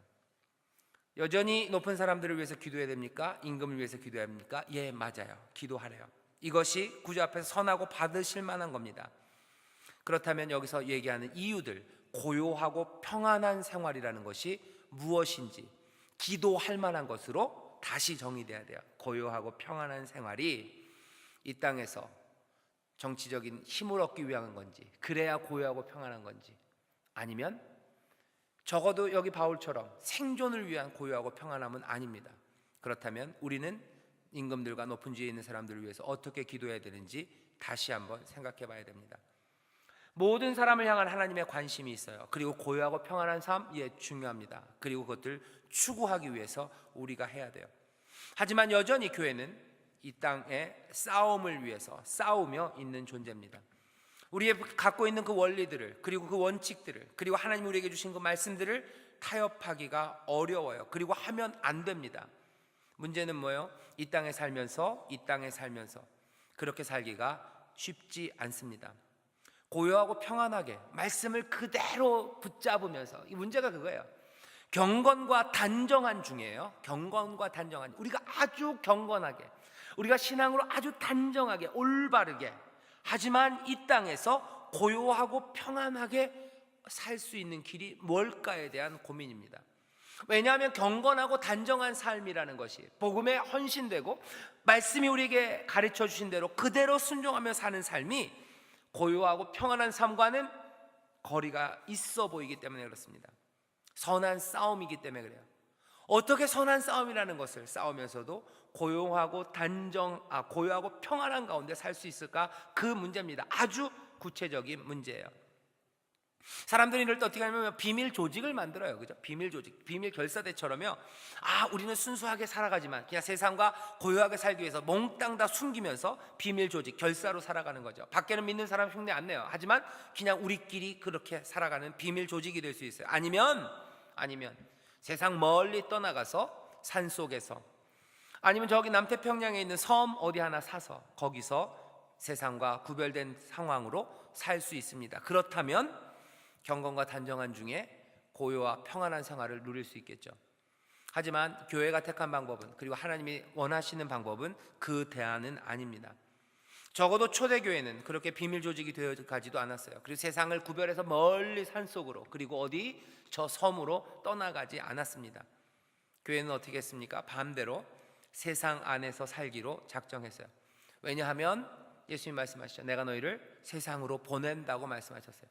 여전히 높은 사람들을 위해서 기도해야 됩니까? 임금을 위해서 기도해야 됩니까? 예, 맞아요. 기도하래요. 이것이 구주 앞에서 선하고 받으실 만한 겁니다. 그렇다면 여기서 얘기하는 이유들, 고요하고 평안한 생활이라는 것이 무엇인지 기도할 만한 것으로 다시 정의돼야 돼요. 고요하고 평안한 생활이 이 땅에서 정치적인 힘을 얻기 위한 건지, 그래야 고요하고 평안한 건지, 아니면 적어도 여기 바울처럼 생존을 위한 고요하고 평안함은 아닙니다. 그렇다면 우리는 임금들과 높은 지위에 있는 사람들을 위해서 어떻게 기도해야 되는지 다시 한번 생각해 봐야 됩니다. 모든 사람을 향한 하나님의 관심이 있어요. 그리고 고요하고 평안한 삶, 예, 중요합니다. 그리고 그것들 추구하기 위해서 우리가 해야 돼요. 하지만 여전히 교회는 이 땅의 싸움을 위해서 싸우며 있는 존재입니다. 우리의 갖고 있는 그 원리들을, 그리고 그 원칙들을, 그리고 하나님 우리에게 주신 그 말씀들을 타협하기가 어려워요. 그리고 하면 안 됩니다. 문제는 뭐예요? 이 땅에 살면서 그렇게 살기가 쉽지 않습니다. 고요하고 평안하게 말씀을 그대로 붙잡으면서, 이 문제가 그거예요. 경건과 단정한 중이에요. 경건과 단정한, 우리가 아주 경건하게, 우리가 신앙으로 아주 단정하게 올바르게, 하지만 이 땅에서 고요하고 평안하게 살 수 있는 길이 뭘까에 대한 고민입니다. 왜냐하면 경건하고 단정한 삶이라는 것이 복음에 헌신되고 말씀이 우리에게 가르쳐 주신 대로 그대로 순종하며 사는 삶이 고요하고 평안한 삶과는 거리가 있어 보이기 때문에 그렇습니다. 선한 싸움이기 때문에 그래요. 어떻게 선한 싸움이라는 것을 싸우면서도 고요하고 평안한 가운데 살 수 있을까? 그 문제입니다. 아주 구체적인 문제예요. 사람들이 이럴 때 어떻게 하냐면 비밀 조직을 만들어요. 그죠? 비밀 조직, 비밀 결사대처럼요. 우리는 순수하게 살아가지만 그냥 세상과 고요하게 살기 위해서 몽땅 다 숨기면서 비밀 조직, 결사로 살아가는 거죠. 밖에는 믿는 사람 흉내 안 내요. 하지만 그냥 우리끼리 그렇게 살아가는 비밀 조직이 될 수 있어요. 아니면 세상 멀리 떠나가서 산속에서, 아니면 저기 남태평양에 있는 섬 어디 하나 사서 거기서 세상과 구별된 상황으로 살 수 있습니다. 그렇다면 경건과 단정한 중에 고요와 평안한 생활을 누릴 수 있겠죠. 하지만 교회가 택한 방법은, 그리고 하나님이 원하시는 방법은 그 대안은 아닙니다. 적어도 초대교회는 그렇게 비밀 조직이 되어가지도 않았어요. 그리고 세상을 구별해서 멀리 산속으로, 그리고 어디 저 섬으로 떠나가지 않았습니다. 교회는 어떻게 했습니까? 반대로 세상 안에서 살기로 작정했어요. 왜냐하면 예수님 말씀하시죠. 내가 너희를 세상으로 보낸다고 말씀하셨어요.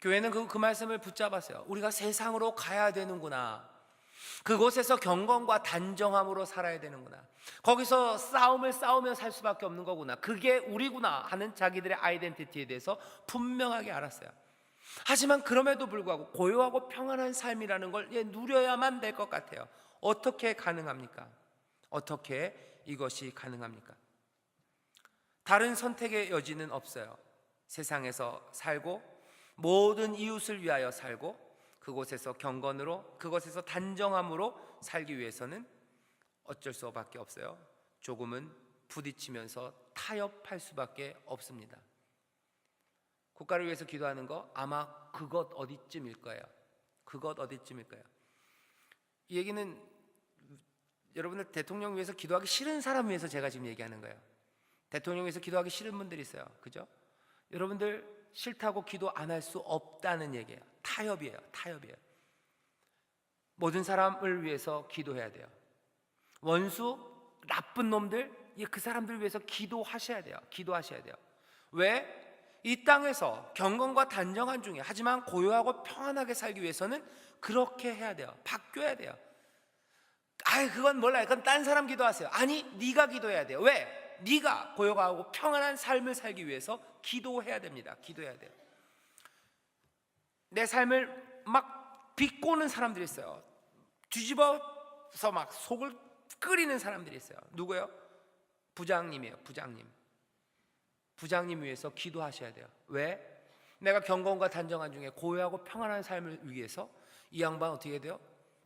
교회는 그 말씀을 붙잡았어요. 우리가 세상으로 가야 되는구나. 그곳에서 경건과 단정함으로 살아야 되는구나. 거기서 싸움을 싸우며 살 수밖에 없는 거구나. 그게 우리구나 하는 자기들의 아이덴티티에 대해서 분명하게 알았어요. 하지만 그럼에도 불구하고 고요하고 평안한 삶이라는 걸 누려야만 될 것 같아요. 어떻게 가능합니까? 어떻게 이것이 가능합니까? 다른 선택의 여지는 없어요. 세상에서 살고 모든 이웃을 위하여 살고 그곳에서 경건으로, 그곳에서 단정함으로 살기 위해서는 어쩔 수밖에 없어요. 조금은 부딪히면서 타협할 수밖에 없습니다. 국가를 위해서 기도하는 거 아마 그것 어디쯤일 거예요. 이 얘기는 여러분들 대통령 위해서 기도하기 싫은 사람 위해서 제가 지금 얘기하는 거예요. 대통령 위해서 기도하기 싫은 분들이 있어요. 그죠? 여러분들 싫다고 기도 안 할 수 없다는 얘기예요. 타협이에요. 모든 사람을 위해서 기도해야 돼요. 원수, 나쁜 놈들, 그 사람들 위해서 기도하셔야 돼요. 왜? 이 땅에서 경건과 단정한 중에, 하지만 고요하고 평안하게 살기 위해서는 그렇게 해야 돼요. 바뀌어야 돼요. 그건 몰라요. 그건 딴 사람 기도하세요. 아니, 네가 기도해야 돼요. 왜? 네가 고요하고 평안한 삶을 살기 위해서 기도해야 됩니다. 기도해야 돼요. 내 삶을 막 비꼬는 사람들이 있어요. 뒤집어서 막 속을 끓이는 사람들이 있어요. 누구예요? 부장님이에요. 부장님 위해서 기도하셔야 돼요. 왜? 내가 경건과 단정한 중에 고요하고 평안한 삶을 위해서 이 양반 어떻게 해야 돼요?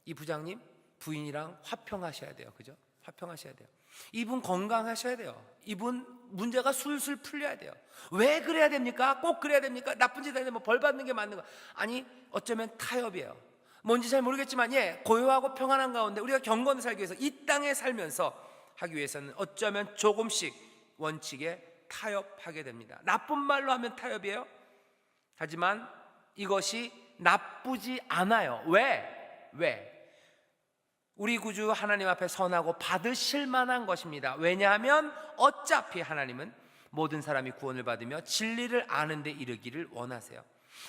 이 부장님 부인이랑 화평하셔야 돼요. 그죠? 화평하셔야 돼요. 이분 건강하셔야 돼요. 이분 문제가 술술 풀려야 돼요. 왜 그래야 됩니까? 꼭 그래야 됩니까? 나쁜 짓 하는데 뭐 벌 받는 게 맞는 거 아니, 어쩌면 타협이에요. 뭔지 잘 모르겠지만 고요하고 평안한 가운데 우리가 경건을 살기 위해서 이 땅에 살면서 하기 위해서는 어쩌면 조금씩 원칙에 타협하게 됩니다. 나쁜 말로 하면 타협이에요. 하지만 이것이 나쁘지 않아요. 왜? 우리 구주 하나님 앞에 선하고 받으실 만한 것입니다. 왜냐하면 어차피 하나님은 모든 사람이 구원을 받으며 진리를 아는 데 이르기를 원하세요.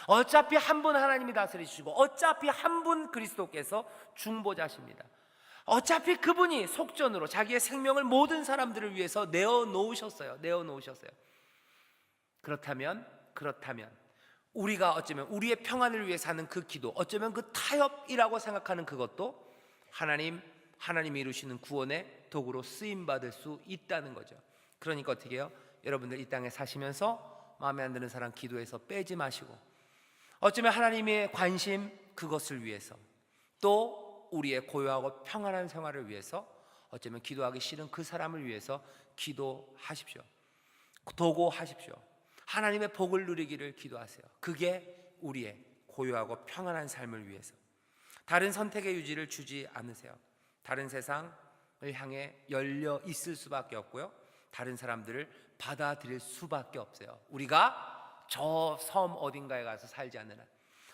어차피 한 분 하나님이 다스리시고 어차피 한 분 그리스도께서 중보자십니다. 어차피 그분이 속전으로 자기의 생명을 모든 사람들을 위해서 내어놓으셨어요. 그렇다면 우리가 어쩌면 우리의 평안을 위해 사는 그 기도, 어쩌면 그 타협이라고 생각하는 그것도 하나님이 이루시는 구원의 도구로 쓰임받을 수 있다는 거죠. 그러니까 어떻게 해요? 여러분들 이 땅에 사시면서 마음에 안 드는 사람 기도해서 빼지 마시고, 어쩌면 하나님의 관심 그것을 위해서, 또 우리의 고요하고 평안한 생활을 위해서, 어쩌면 기도하기 싫은 그 사람을 위해서 기도하십시오. 도구하십시오. 하나님의 복을 누리기를 기도하세요. 그게 우리의 고요하고 평안한 삶을 위해서. 다른 선택의 유지를 주지 않으세요. 다른 세상을 향해 열려 있을 수밖에 없고요, 다른 사람들을 받아들일 수밖에 없어요. 우리가 저 섬 어딘가에 가서 살지 않는 한,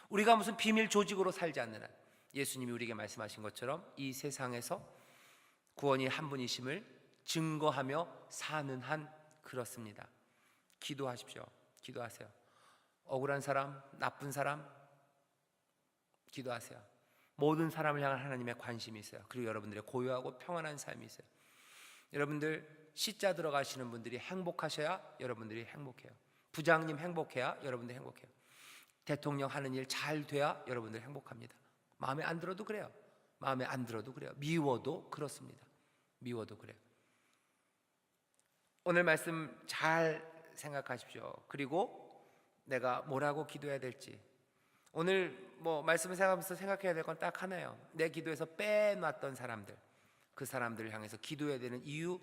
우리가 무슨 비밀 조직으로 살지 않는 한, 예수님이 우리에게 말씀하신 것처럼 이 세상에서 구원이 한 분이심을 증거하며 사는 한 그렇습니다. 기도하십시오. 기도하세요. 억울한 사람, 나쁜 사람 기도하세요. 모든 사람을 향한 하나님의 관심이 있어요. 그리고 여러분들의 고요하고 평안한 삶이 있어요. 여러분들 시자 들어가시는 분들이 행복하셔야 여러분들이 행복해요. 부장님 행복해야 여러분들 행복해요. 대통령 하는 일 잘 돼야 여러분들 행복합니다. 마음에 안 들어도 그래요. 미워도 그렇습니다. 미워도 그래요. 오늘 말씀 잘 생각하십시오. 그리고 내가 뭐라고 기도해야 될지, 오늘 말씀을 생각하면서 생각해야 될 건 딱 하나예요. 내 기도에서 빼놨던 사람들, 그 사람들을 향해서 기도해야 되는 이유,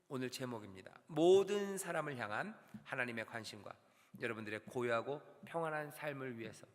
오늘 제목입니다. 모든 사람을 향한 하나님의 관심과 여러분들의 고요하고 평안한 삶을 위해서.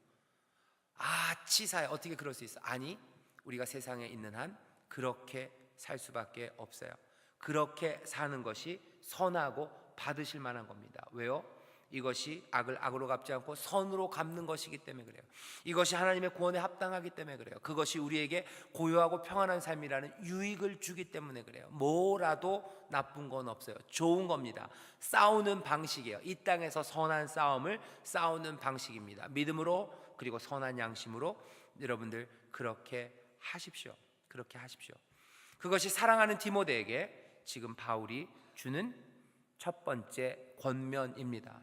치사해, 어떻게 그럴 수 있어? 아니, 우리가 세상에 있는 한 그렇게 살 수밖에 없어요. 그렇게 사는 것이 선하고 받으실 만한 겁니다. 왜요? 이것이 악을 악으로 갚지 않고 선으로 갚는 것이기 때문에 그래요. 이것이 하나님의 구원에 합당하기 때문에 그래요. 그것이 우리에게 고요하고 평안한 삶이라는 유익을 주기 때문에 그래요. 뭐라도 나쁜 건 없어요. 좋은 겁니다. 싸우는 방식이에요. 이 땅에서 선한 싸움을 싸우는 방식입니다. 믿음으로, 그리고 선한 양심으로 여러분들 그렇게 하십시오. 그것이 사랑하는 디모데에게 지금 바울이 주는 첫 번째 권면입니다.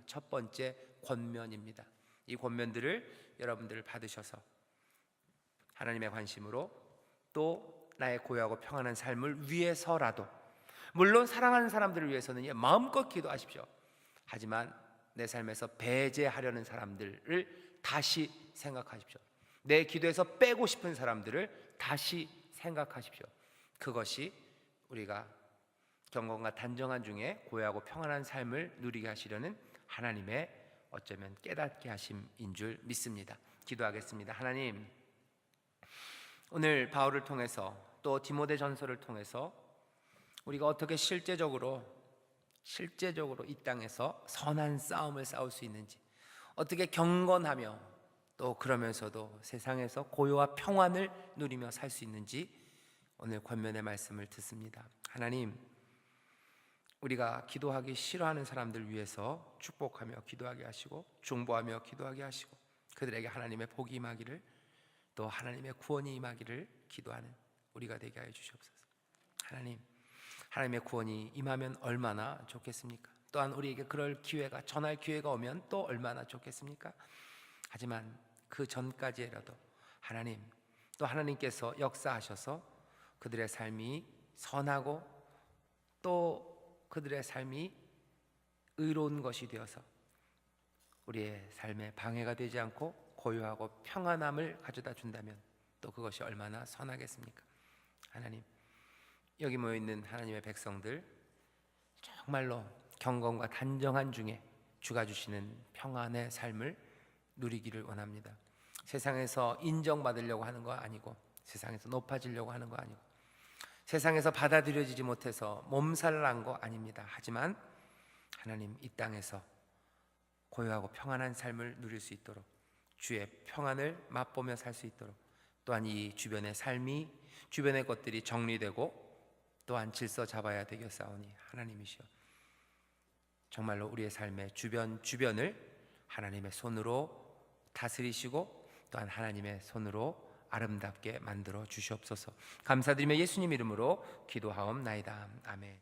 이 권면들을 여러분들 받으셔서 하나님의 관심으로, 또 나의 고요하고 평안한 삶을 위해서라도, 물론 사랑하는 사람들을 위해서는 마음껏 기도하십시오. 하지만 내 삶에서 배제하려는 사람들을 다시 생각하십시오. 내 기도에서 빼고 싶은 사람들을 다시 생각하십시오. 그것이 우리가 경건과 단정한 중에 고요하고 평안한 삶을 누리게 하시려는 하나님의 어쩌면 깨닫게 하심인 줄 믿습니다. 기도하겠습니다. 하나님, 오늘 바울을 통해서 또 디모데 전서를 통해서 우리가 어떻게 실제적으로 이 땅에서 선한 싸움을 싸울 수 있는지, 어떻게 경건하며 또 그러면서도 세상에서 고요와 평안을 누리며 살 수 있는지 오늘 권면의 말씀을 듣습니다. 하나님, 우리가 기도하기 싫어하는 사람들 위해서 축복하며 기도하게 하시고, 중보하며 기도하게 하시고, 그들에게 하나님의 복이 임하기를, 또 하나님의 구원이 임하기를 기도하는 우리가 되게 하여 주시옵소서. 하나님, 하나님의 구원이 임하면 얼마나 좋겠습니까? 또한 우리에게 그럴 기회가, 전할 기회가 오면 또 얼마나 좋겠습니까? 하지만 그 전까지라도 하나님, 또 하나님께서 역사하셔서 그들의 삶이 선하고 또 그들의 삶이 의로운 것이 되어서 우리의 삶에 방해가 되지 않고 고요하고 평안함을 가져다 준다면 또 그것이 얼마나 선하겠습니까? 하나님, 여기 모여 있는 하나님의 백성들 정말로 경건과 단정한 중에 주가 주시는 평안의 삶을 누리기를 원합니다. 세상에서 인정받으려고 하는 거 아니고, 세상에서 높아지려고 하는 거 아니고, 세상에서 받아들여지지 못해서 몸살을 난 거 아닙니다. 하지만 하나님, 이 땅에서 고요하고 평안한 삶을 누릴 수 있도록, 주의 평안을 맛보며 살 수 있도록, 또한 이 주변의 삶이, 주변의 것들이 정리되고 또한 질서 잡아야 되겠사오니 하나님이시여, 정말로 우리의 삶의 주변을 하나님의 손으로 다스리시고 또한 하나님의 손으로 아름답게 만들어 주시옵소서. 감사드리며 예수님 이름으로 기도하옵나이다. 아멘.